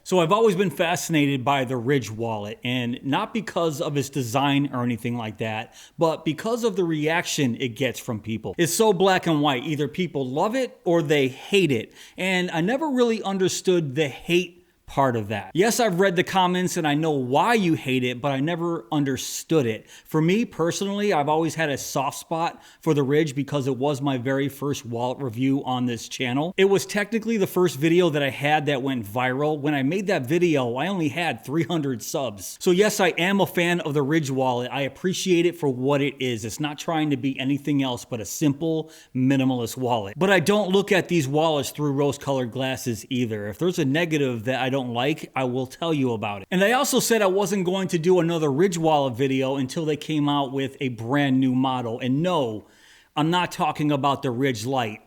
So I've always been fascinated by the Ridge wallet, and not because of its design or anything like that, but because of the reaction it gets from people. It's so black and white. Either people love it or they hate it. And I never really understood the hate part of that. Yes, I've read the comments and I know why you hate it, but I never understood it. For me personally, I've always had a soft spot for the Ridge because it was my very first wallet review on this channel. It was technically the first video that I had that went viral. When I made that video, I only had 300 subs. So yes, I am a fan of the Ridge wallet. I appreciate it for what it is. It's not trying to be anything else but a simple, minimalist wallet. But I don't look at these wallets through rose-colored glasses either. If there's a negative that I don't like, I will tell you about it. And I also said I wasn't going to do another Ridge wallet video until they came out with a brand new model. And no, I'm not talking about the Ridge Lite.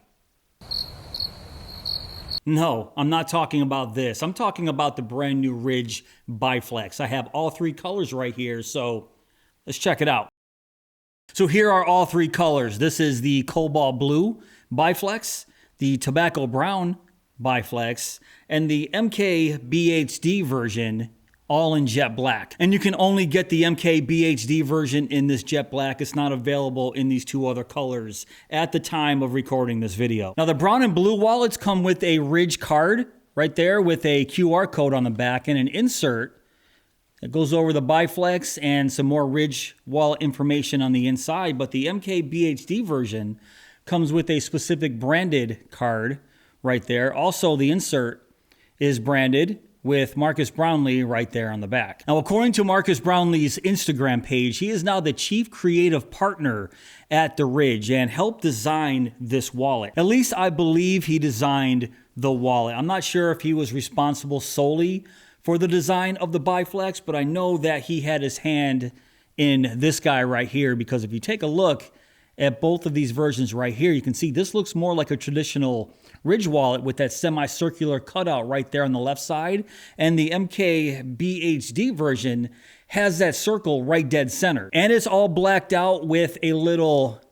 No, I'm not talking about this. I'm talking about the brand new Ridge Biflex. I have all three colors right here, so let's check it out. So here are all three colors. This is the Cobalt Blue Biflex, the Tobacco Brown Biflex, and the MK BHD version, all in jet black. And you can only get the MK BHD version in this jet black. It's not available in these two other colors at the time of recording this video. Now the brown and blue wallets come with a Ridge card right there with a QR code on the back and an insert that goes over the Biflex and some more Ridge wallet information on the inside. But the MK BHD version comes with a specific branded card right there. Also, the insert is branded with Marcus Brownlee right there on the back. Now, according to Marcus Brownlee's Instagram page, he is now the chief creative partner at the Ridge and helped design this wallet. At least I believe he designed the wallet. I'm not sure if he was responsible solely for the design of the Biflex, but I know that he had his hand in this guy right here, because if you take a look at both of these versions right here, you can see this looks more like a traditional Ridge wallet with that semicircular cutout right there on the left side. And the MK BHD version has that circle right dead center. And it's all blacked out with a little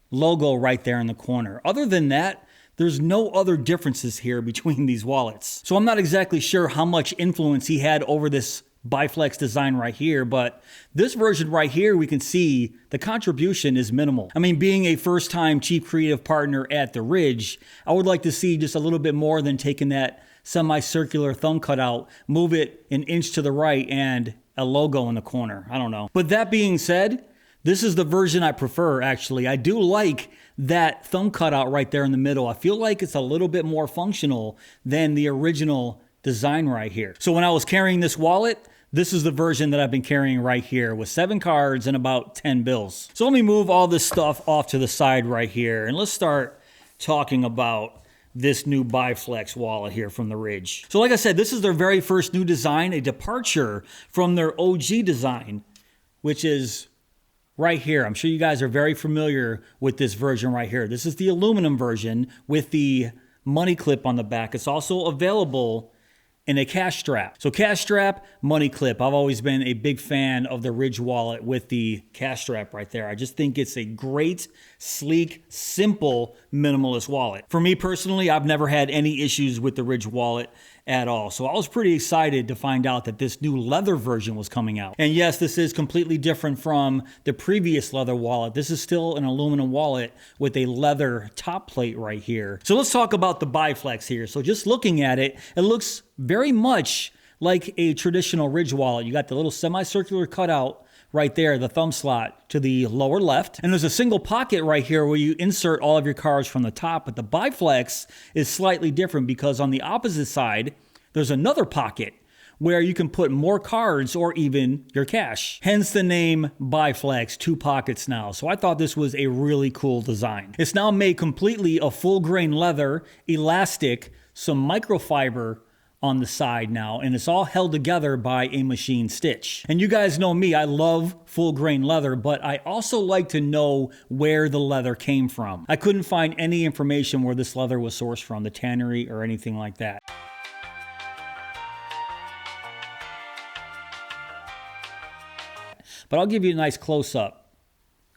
logo right there in the corner. Other than that, there's no other differences here between these wallets. So I'm not exactly sure how much influence he had over this Biflex design right here, but this version right here, we can see the contribution is minimal. I mean, being a first-time chief creative partner at the Ridge, I would like to see just a little bit more than taking that semicircular thumb cutout, move it an inch to the right, and a logo in the corner. I don't know. But that being said, this is the version I prefer, actually. I do like that thumb cutout right there in the middle. I feel like it's a little bit more functional than the original design right here. So when I was carrying this wallet, this is the version that I've been carrying right here with 7 cards and about 10 bills. So let me move all this stuff off to the side right here, and let's start talking about this new Biflex wallet here from the Ridge. So like I said, this is their very first new design, a departure from their OG design, which is right here. I'm sure you guys are very familiar with this version right here. This is the aluminum version with the money clip on the back. It's also available in a cash strap. So cash strap, money clip. I've always been a big fan of the Ridge wallet with the cash strap right there. I just think it's a great, sleek, simple, minimalist wallet. For me personally, I've never had any issues with the Ridge wallet at all. So I was pretty excited to find out that this new leather version was coming out. And yes, this is completely different from the previous leather wallet. This is still an aluminum wallet with a leather top plate right here. So let's talk about the Biflex here. So just looking at it, it looks very much like a traditional Ridge wallet. You got the little semicircular cutout right there, the thumb slot to the lower left. And there's a single pocket right here where you insert all of your cards from the top. But the Biflex is slightly different because on the opposite side, there's another pocket where you can put more cards or even your cash. Hence the name Biflex, 2 pockets now. So I thought this was a really cool design. It's now made completely of full grain leather, elastic, some microfiber on the side now, and it's all held together by a machine stitch. And you guys know me, I love full grain leather, but I also like to know where the leather came from. I couldn't find any information where this leather was sourced from, the tannery or anything like that. But I'll give you a nice close-up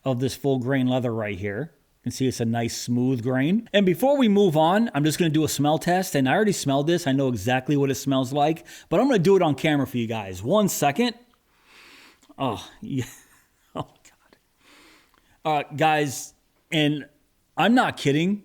of this full grain leather right here. You can see it's a nice smooth grain. And before we move on, I'm just going to do a smell test. And I already smelled this. I know exactly what it smells like, but I'm going to do it on camera for you guys. 1 second. Oh, yeah. Oh, God. Guys, and I'm not kidding.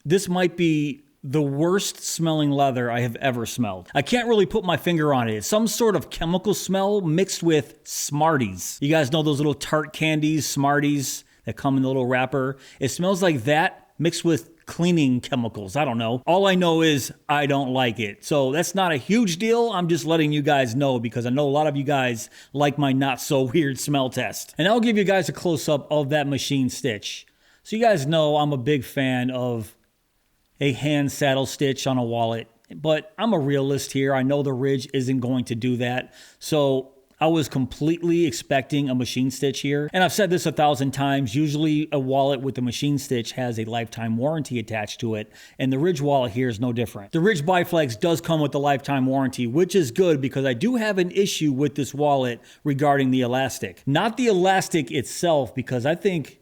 This might be the worst smelling leather I have ever smelled. I can't really put my finger on it. It's some sort of chemical smell mixed with Smarties. You guys know those little tart candies, Smarties, that come in the little wrapper? It smells like that mixed with cleaning chemicals. I don't know. All I know is I don't like it. So that's not a huge deal. I'm just letting you guys know because I know a lot of you guys like my not so weird smell test. And I'll give you guys a close up of that machine stitch. So you guys know I'm a big fan of a hand saddle stitch on a wallet, but I'm a realist here. I know the Ridge isn't going to do that. So I was completely expecting a machine stitch here. And I've said this 1,000 times. Usually a wallet with a machine stitch has a lifetime warranty attached to it. And the Ridge wallet here is no different. The Ridge Biflex does come with a lifetime warranty, which is good because I do have an issue with this wallet regarding the elastic. Not the elastic itself, because I think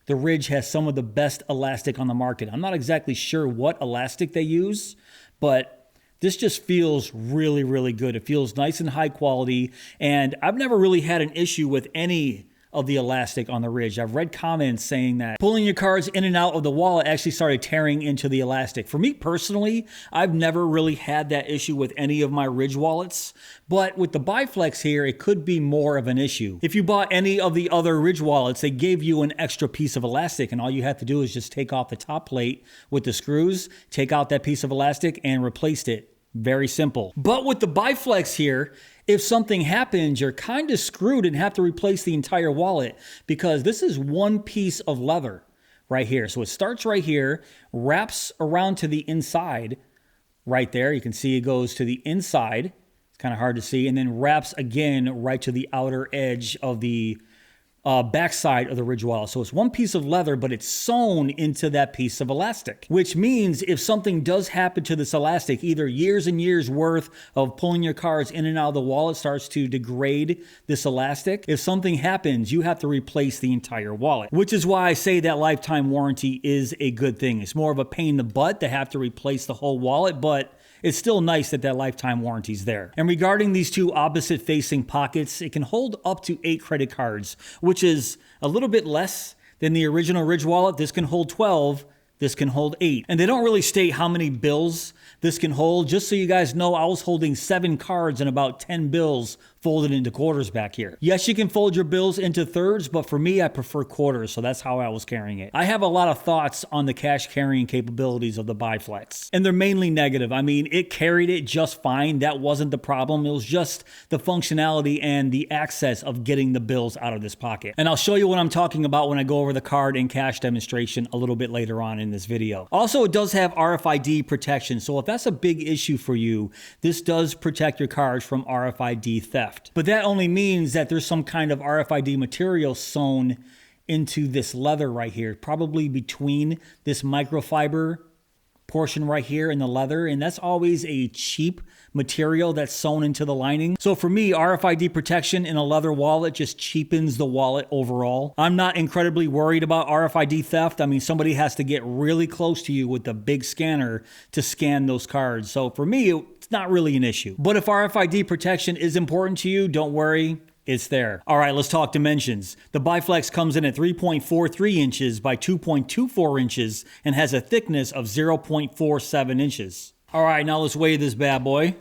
the Ridge has some of the best elastic on the market. I'm not exactly sure what elastic they use, but this just feels really, really good. It feels nice and high quality, and I've never really had an issue with any of the elastic on the Ridge. I've read comments saying that pulling your cards in and out of the wallet actually started tearing into the elastic. For me personally, I've never really had that issue with any of my Ridge wallets, but with the Biflex here, it could be more of an issue. If you bought any of the other Ridge wallets, they gave you an extra piece of elastic, and all you have to do is just take off the top plate with the screws, take out that piece of elastic, and replace it. Very simple. But with the Biflex here, if something happens, you're kind of screwed and have to replace the entire wallet because this is one piece of leather right here. So it starts right here, wraps around to the inside right there. You can see it goes to the inside. It's kind of hard to see. And then wraps again right to the outer edge of the backside of the Ridge wallet. So it's one piece of leather, but it's sewn into that piece of elastic, which means if something does happen to this elastic, either years and years worth of pulling your cards in and out of the wallet starts to degrade this elastic. If something happens, you have to replace the entire wallet, which is why I say that lifetime warranty is a good thing. It's more of a pain in the butt to have to replace the whole wallet, but it's still nice that that lifetime warranty is there. And regarding these two opposite facing pockets, it can hold up to 8 credit cards, which is a little bit less than the original Ridge wallet. This can hold 12. This can hold 8. And they don't really state how many bills this can hold. Just so you guys know, I was holding 7 cards and about 10 bills folded into quarters back here. Yes, you can fold your bills into thirds, but for me, I prefer quarters, so that's how I was carrying it. I have a lot of thoughts on the cash carrying capabilities of the Biflex, and they're mainly negative. I mean, it carried it just fine. That wasn't the problem. It was just the functionality and the access of getting the bills out of this pocket. And I'll show you what I'm talking about when I go over the card and cash demonstration a little bit later on in this video. Also, it does have RFID protection, so if that's a big issue for you, this does protect your cards from RFID theft. But that only means that there's some kind of RFID material sewn into this leather right here, probably between this microfiber portion right here and the leather, and that's always a cheap material that's sewn into the lining. So for me, RFID protection in a leather wallet just cheapens the wallet overall. I'm not incredibly worried about RFID theft. I mean, somebody has to get really close to you with a big scanner to scan those cards. So for me, it's not really an issue. But if RFID protection is important to you, don't worry. It's there. All right, let's talk dimensions. The Biflex comes in at 3.43 inches by 2.24 inches and has a thickness of 0.47 inches. All right, now let's weigh this bad boy.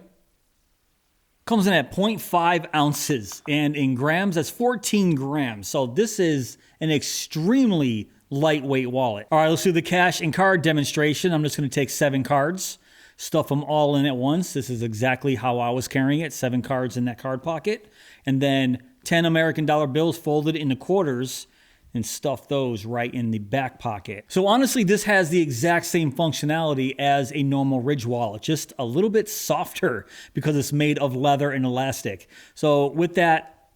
Comes in at 0.5 ounces, and in grams, that's 14 grams. So this is an extremely lightweight wallet. All right, let's do the cash and card demonstration. I'm just gonna take 7 cards, stuff them all in at once. This is exactly how I was carrying it, 7 cards in that card pocket. And then 10 American dollar bills folded into quarters and stuff those right in the back pocket. So honestly, this has the exact same functionality as a normal Ridge wallet, just a little bit softer because it's made of leather and elastic. So with that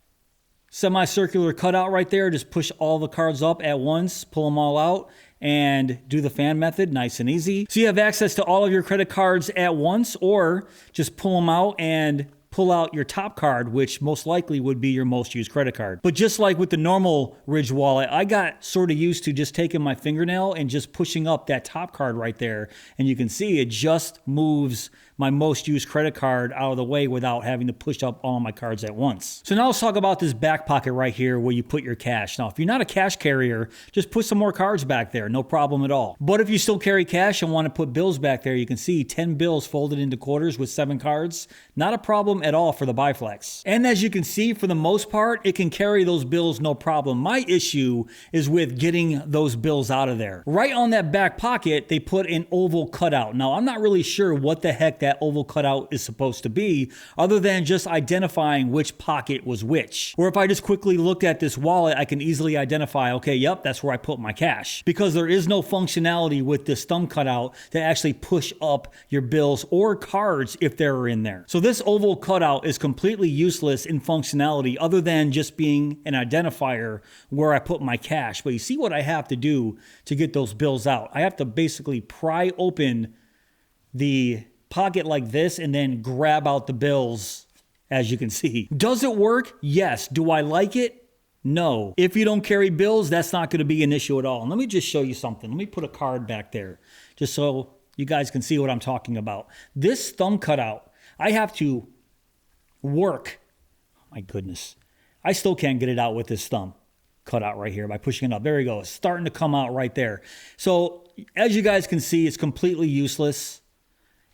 semicircular cutout right there, just push all the cards up at once, pull them all out, and do the fan method, nice and easy. So you have access to all of your credit cards at once, or just pull them out and pull out your top card, which most likely would be your most used credit card. But just like with the normal Ridge wallet, I got sort of used to just taking my fingernail and just pushing up that top card right there. And you can see it just moves my most used credit card out of the way without having to push up all my cards at once. So now let's talk about this back pocket right here where you put your cash. Now, if you're not a cash carrier, just put some more cards back there, no problem at all. But if you still carry cash and want to put bills back there, you can see 10 bills folded into quarters with 7 cards. Not a problem at all for the Biflex. And as you can see, for the most part, it can carry those bills no problem. My issue is with getting those bills out of there. Right on that back pocket, they put an oval cutout. Now, I'm not really sure what the heck that oval cutout is supposed to be, other than just identifying which pocket was which. Or if I just quickly looked at this wallet, I can easily identify, okay, yep, that's where I put my cash. Because there is no functionality with this thumb cutout to actually push up your bills or cards if they're in there. So this oval cutout is completely useless in functionality other than just being an identifier where I put my cash. But you see what I have to do to get those bills out. I have to basically pry open the pocket like this and then grab out the bills, as you can see. Does it work? Yes. Do I like it? No. If you don't carry bills, that's not going to be an issue at all. And let me just show you something. Let me put a card back there just so you guys can see what I'm talking about. This thumb cutout, I have to work. My goodness. I still can't get it out with this thumb cutout right here by pushing it up. There we go. It's starting to come out right there. So as you guys can see, it's completely useless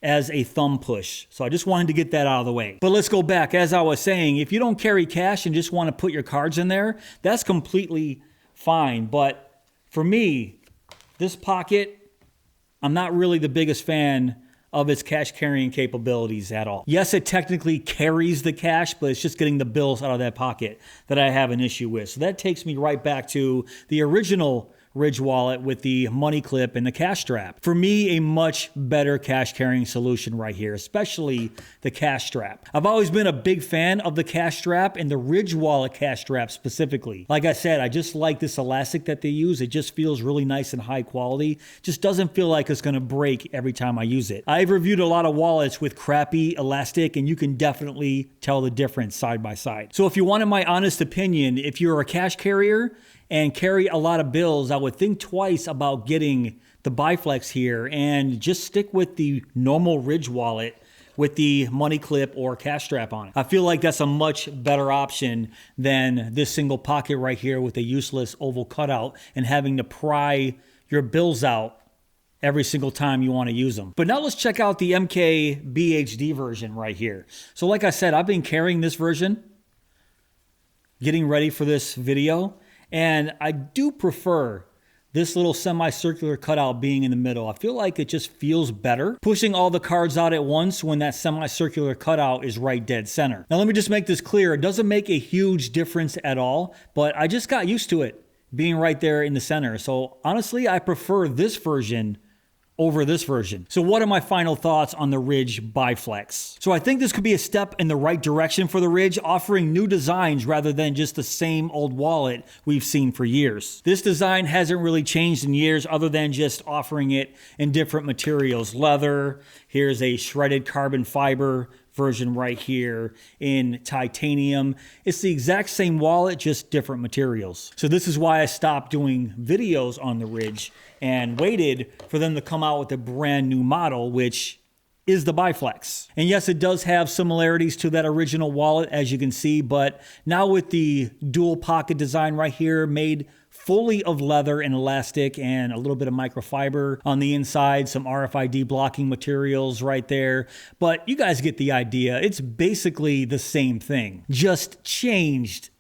as a thumb push. So I just wanted to get that out of the way. But let's go back. As I was saying, if you don't carry cash and just want to put your cards in there, that's completely fine. But for me, this pocket, I'm not really the biggest fan of its cash carrying capabilities at all. Yes, it technically carries the cash, but it's just getting the bills out of that pocket that I have an issue with. So that takes me right back to the original Ridge wallet with the money clip and the cash strap. For me, a much better cash carrying solution right here, especially the cash strap. I've always been a big fan of the cash strap and the Ridge wallet cash strap specifically. Like I said, I just like this elastic that they use. It just feels really nice and high quality. Just doesn't feel like it's gonna break every time I use it. I've reviewed a lot of wallets with crappy elastic and you can definitely tell the difference side by side. So if you wanted my honest opinion, if you're a cash carrier and carry a lot of bills, I would think twice about getting the Biflex here and just stick with the normal Ridge wallet with the money clip or cash strap on it. I feel like that's a much better option than this single pocket right here with a useless oval cutout and having to pry your bills out every single time you want to use them. But now let's check out the MK BHD version right here. So like I said, I've been carrying this version, getting ready for this video. And I do prefer this little semicircular cutout being in the middle. I feel like it just feels better pushing all the cards out at once when that semicircular cutout is right dead center. Now let me just make this clear. It doesn't make a huge difference at all, but I just got used to it being right there in the center. So honestly, I prefer this version over this version. So what are my final thoughts on the Ridge Biflex? So I think this could be a step in the right direction for the Ridge, offering new designs rather than just the same old wallet we've seen for years. This design hasn't really changed in years other than just offering it in different materials. Leather, here's a shredded carbon fiber version right here in titanium. It's the exact same wallet, just different materials. So this is why I stopped doing videos on the Ridge and waited for them to come out with a brand new model, which is the Biflex. And yes, it does have similarities to that original wallet, as you can see, but now with the dual pocket design right here, made fully of leather and elastic and a little bit of microfiber on the inside, some RFID blocking materials right there. But you guys get the idea. It's basically the same thing, just changed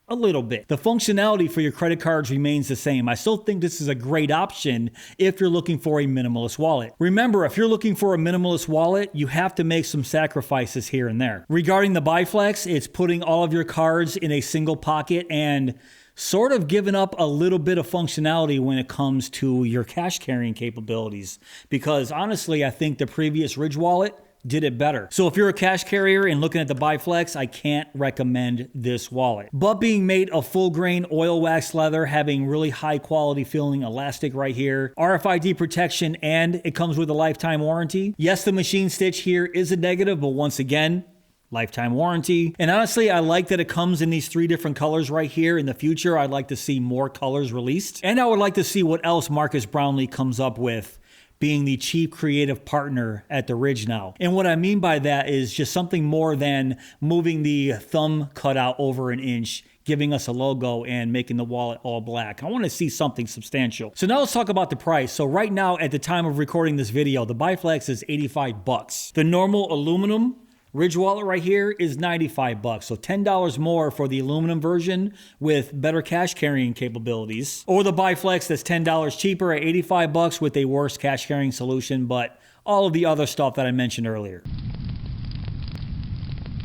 a little bit. The functionality for your credit cards remains the same. I still think this is a great option if you're looking for a minimalist wallet. Remember, if you're looking for a minimalist wallet, you have to make some sacrifices here and there. Regarding the Biflex, it's putting all of your cards in a single pocket and sort of giving up a little bit of functionality when it comes to your cash carrying capabilities. Because honestly, I think the previous Ridge wallet did it better. So if you're a cash carrier and looking at the Biflex, I can't recommend this wallet. But being made of full grain oil wax leather, having really high quality feeling elastic right here, RFID protection, and it comes with a lifetime warranty. Yes, the machine stitch here is a negative, but once again, lifetime warranty. And honestly, I like that it comes in these 3 different colors right here. In the future, I'd like to see more colors released. And I would like to see what else Marcus Brownlee comes up with, being the chief creative partner at the Ridge now. And what I mean by that is just something more than moving the thumb cutout over an inch, giving us a logo and making the wallet all black. I want to see something substantial. So now let's talk about the price. So right now, at the time of recording this video, the Biflex is 85 bucks. The normal aluminum Ridge wallet right here is 95 bucks. So $10 more for the aluminum version with better cash carrying capabilities. Or the Biflex that's $10 cheaper at 85 bucks with a worse cash carrying solution, but all of the other stuff that I mentioned earlier.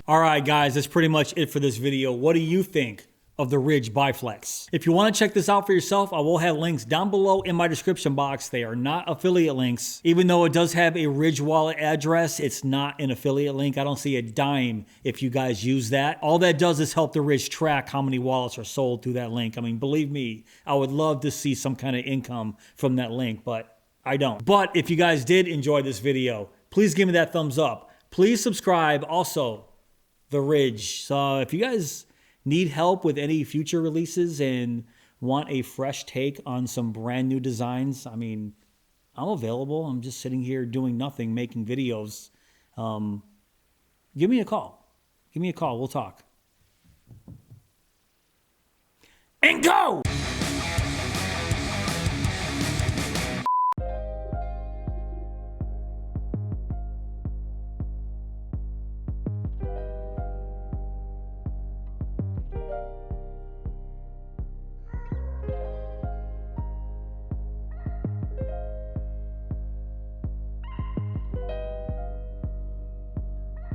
All right, guys, that's pretty much it for this video. What do you think of the Ridge Biflex? If you want to check this out for yourself, I will have links down below in my description box. They are not affiliate links. Even though it does have a Ridge wallet address, it's not an affiliate link. I don't see a dime if you guys use that. All that does is help the Ridge track how many wallets are sold through that link. I mean, believe me, I would love to see some kind of income from that link, but I don't. But if you guys did enjoy this video, please give me that thumbs up. Please subscribe. Also, the Ridge. So if you guys need help with any future releases and want a fresh take on some brand new designs, I mean, I'm available. I'm just sitting here doing nothing, making videos. Give me a call. Give me a call. We'll talk. And go!